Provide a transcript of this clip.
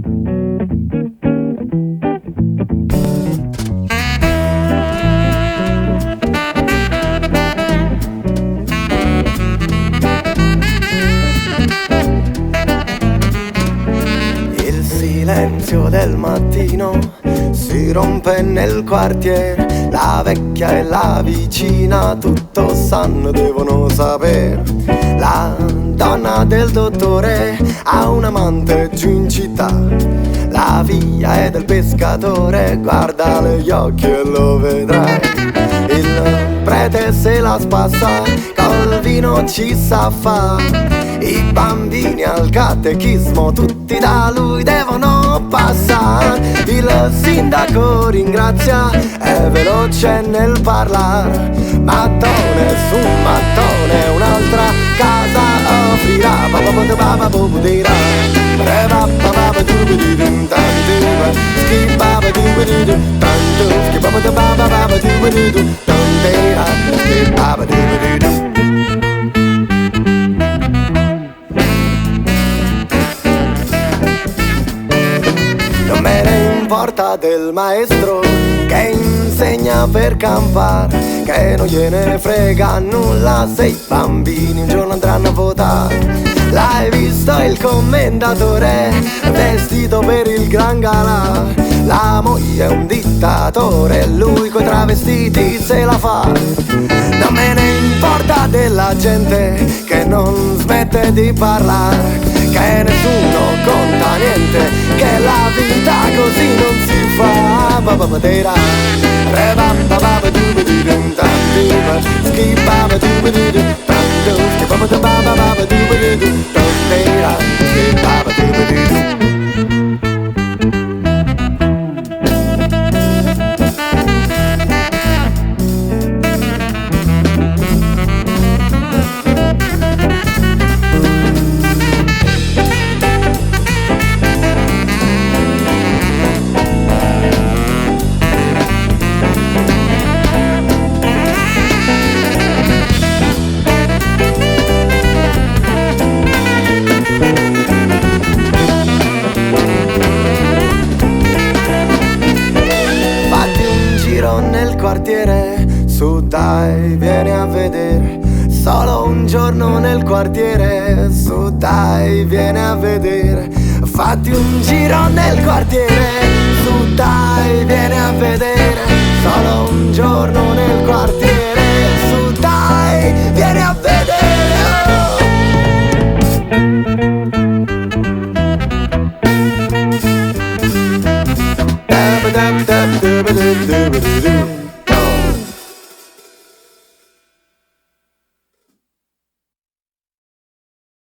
Il silenzio del mattino si rompe nel quartiere, la vecchia e la vicina tutto sanno, devono sapere. La donna del dottore ha un amante giù in città, la figlia è del pescatore, guardale gli occhi e lo vedrai. Il prete se la spassa, col vino ci sa fa. I bambini al catechismo tutti da lui devono passare. Il sindaco ringrazia, è veloce nel parlare. Mattone su mattone un'altra casa offrirà. Non me ne importa del maestro che insegna per campare, che non gliene frega nulla se i bambini un giorno andranno a votare. L'hai visto il commendatore vestito per il gran galà? La moglie è un dittatore e lui coi travestiti se la fa. Non me ne importa della gente che non smette di parlare, che nessuno conta niente, che la vita così non si fa. Nel quartiere, su dai, vieni a vedere. Solo un giorno nel quartiere, su dai, vieni a vedere. Fatti un giro nel quartiere, su dai, vieni a vedere. Solo un giorno nel quartiere, su dai, vieni a vedere.